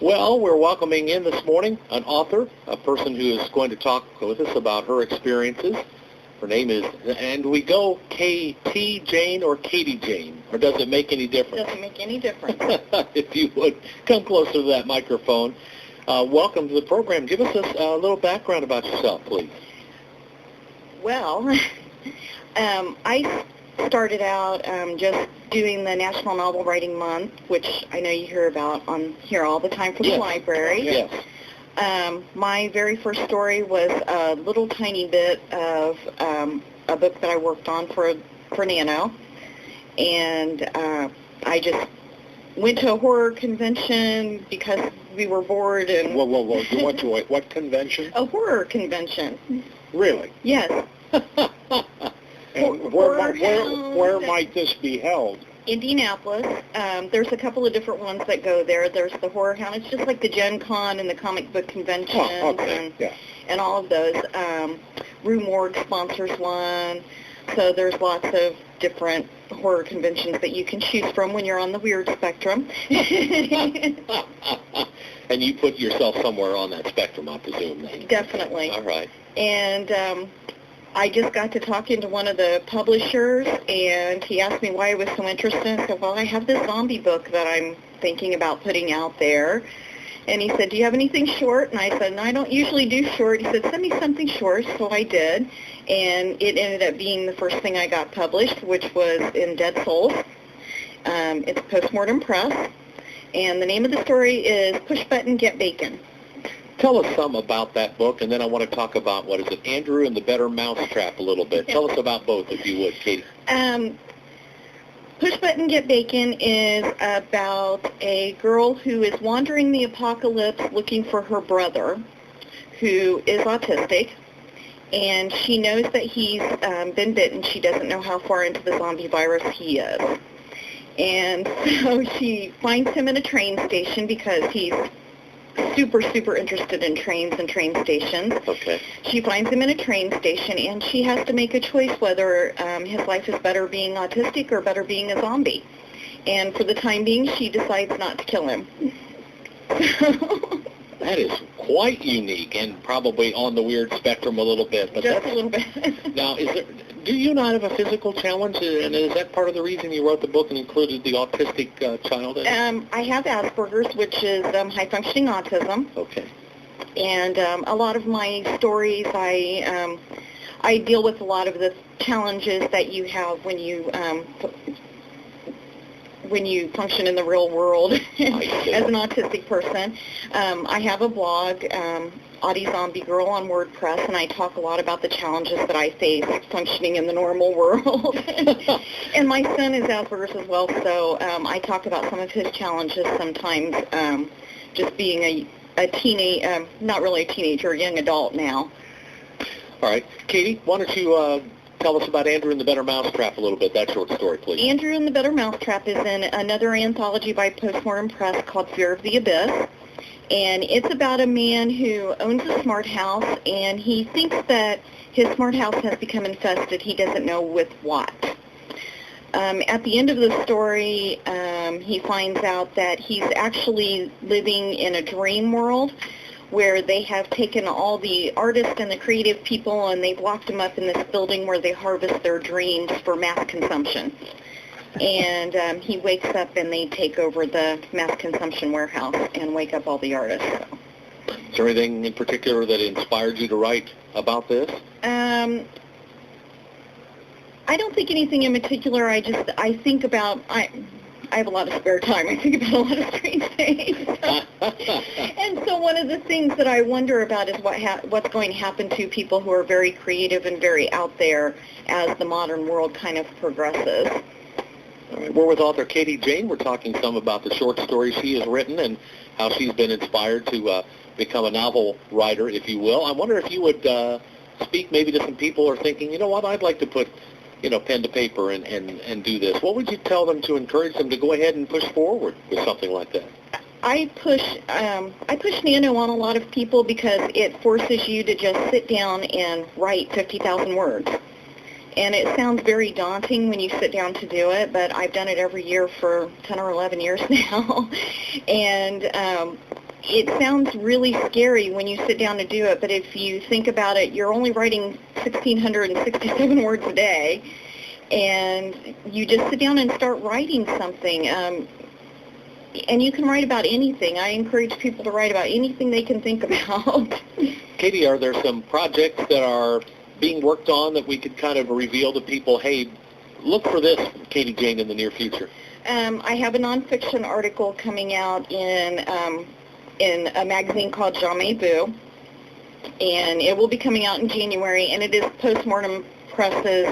Well, we're welcoming in this morning an author, a person who is going to talk with us about her experiences. Her name is, and we go KT Jayne or Katie Jayne, or does it make any difference? Doesn't make any difference. If you would come closer to that microphone. Welcome to the program. Give us a little background about yourself, please. Well, I started out just doing the National Novel Writing Month, which I know you hear about on here all the time from the library. Yes. My very first story was a little tiny bit of a book that I worked on for Nano, and I just went to a horror convention because we were bored. And Whoa. You went to what convention? A horror convention. Really? Yes. And where might this be held? Indianapolis. There's a couple of different ones that go there. There's the Horror Hound. It's just like the Gen Con and the comic book conventions and all of those. Rue Morgue sponsors one. So there's lots of different horror conventions that you can choose from when you're on the weird spectrum. And you put yourself somewhere on that spectrum, I presume. Then. Definitely. All right. And I just got to talking to one of the publishers, and he asked me why I was so interested. I said, well, I have this zombie book that I'm thinking about putting out there. And he said, do you have anything short? And I said, no, I don't usually do short. He said, send me something short. So I did. And it ended up being the first thing I got published, which was in Dead Souls. It's Post Mortem Press. And the name of the story is Push Button, Get Bacon. Tell us some about that book, and then I want to talk about, what is it, Andrew and the Better Mousetrap a little bit. Tell us about both, if you would, Katie. Push Button, Get Bacon is about a girl who is wandering the apocalypse looking for her brother, who is autistic, and she knows that he's been bitten. She doesn't know how far into the zombie virus he is. And so she finds him at a train station because he's super interested in trains and train stations. Okay. She finds him in a train station, and she has to make a choice whether his life is better being autistic or better being a zombie. And for the time being, she decides not to kill him. That is quite unique and probably on the weird spectrum a little bit. But just a little bit. Now, do you not have a physical challenge, and is that part of the reason you wrote the book and included the autistic child in it? I have Asperger's, which is high-functioning autism. Okay. And a lot of my stories, I deal with a lot of the challenges that you have when you function in the real world as an autistic person. I have a blog, Audie Zombie Girl, on WordPress, and I talk a lot about the challenges that I face functioning in the normal world. And my son is Asperger's as well, so I talk about some of his challenges sometimes, just being a teenage, not really a teenager, a young adult now. All right. Katie, why don't you tell us about Andrew and the Better Mousetrap a little bit, that short story, please. Andrew and the Better Mousetrap is in another anthology by Post Mortem Press called Fear of the Abyss. And it's about a man who owns a smart house, and he thinks that his smart house has become infested. He doesn't know with what. At the end of the story, he finds out that he's actually living in a dream world where they have taken all the artists and the creative people and they've locked them up in this building where they harvest their dreams for mass consumption. And he wakes up and they take over the mass consumption warehouse and wake up all the artists. So. Is there anything in particular that inspired you to write about this? I don't think anything in particular. I think about, I have a lot of spare time. I think about a lot of strange things. And so one of the things that I wonder about is what's going to happen to people who are very creative and very out there as the modern world kind of progresses. All right. We're with author KT Jayne. We're talking some about the short stories she has written and how she's been inspired to become a novel writer, if you will. I wonder if you would speak maybe to some people who are thinking, you know what, I'd like to put pen to paper and do this. What would you tell them to encourage them to go ahead and push forward with something like that? I push Nano on a lot of people because it forces you to just sit down and write 50,000 words. And it sounds very daunting when you sit down to do it, but I've done it every year for 10 or 11 years now. And it sounds really scary when you sit down to do it, but if you think about it, you're only writing 1,667 words a day, and you just sit down and start writing something. And you can write about anything. I encourage people to write about anything they can think about. Katie, are there some projects that are being worked on that we could kind of reveal to people, hey, look for this, Katie Jayne, in the near future? I have a nonfiction article coming out in a magazine called Jamais Vu, and it will be coming out in January, and it is Post Mortem Press's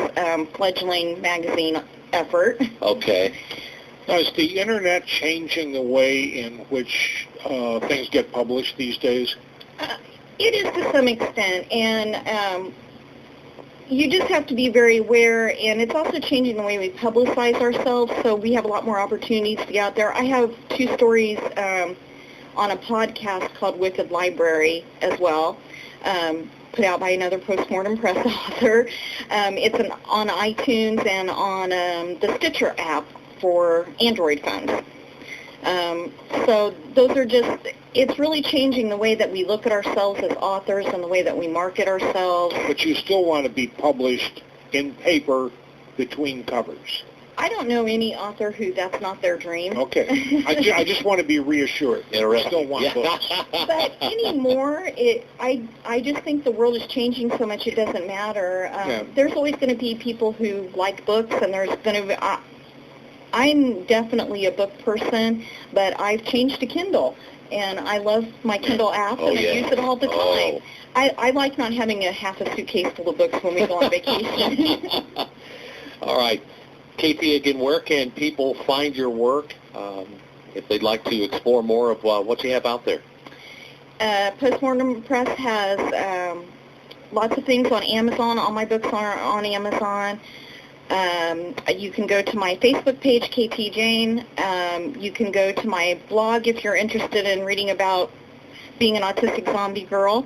fledgling magazine effort. Okay. Now, is the Internet changing the way in which things get published these days? It is to some extent, and you just have to be very aware, and it's also changing the way we publicize ourselves, so we have a lot more opportunities to get out there. I have 2 stories on a podcast called Wicked Library as well, put out by another Post Mortem Press author. It's on iTunes and on the Stitcher app for Android phones. So those are just, it's really changing the way that we look at ourselves as authors and the way that we market ourselves. But you still want to be published in paper between covers. I don't know any author who that's not their dream. Okay. I just want to be reassured. I still want books. But anymore, I just think the world is changing so much it doesn't matter. There's always going to be people who like books, and there's going to be... I'm definitely a book person, but I've changed to Kindle, and I love my Kindle app, and I use it all the time. I like not having a half a suitcase full of books when we go on vacation. All right. KT, again, where can people find your work if they'd like to explore more of what you have out there? Post Mortem Press has lots of things on Amazon. All my books are on Amazon. You can go to my Facebook page, KT Jayne. You can go to my blog if you're interested in reading about being an autistic zombie girl.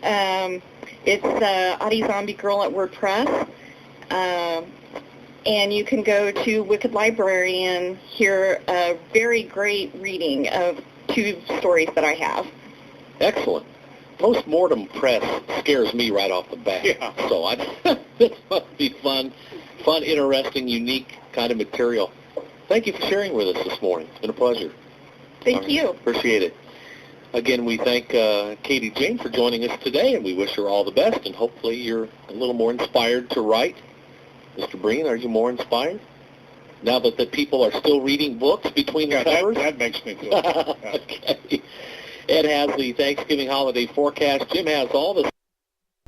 It's Audi Zombie Girl at WordPress. And you can go to Wicked Library and hear a very great reading of 2 stories that I have. Excellent. Post Mortem Press scares me right off the bat. Yeah. So this must be fun, interesting, unique kind of material. Thank you for sharing with us this morning. It's been a pleasure. Thank you. Appreciate it. Again, we thank Katie Jayne for joining us today, and we wish her all the best, and hopefully you're a little more inspired to write. Mr. Breen, are you more inspired? Now that the people are still reading books between the covers? That makes me feel good. Okay. Ed has the Thanksgiving holiday forecast. Jim has all the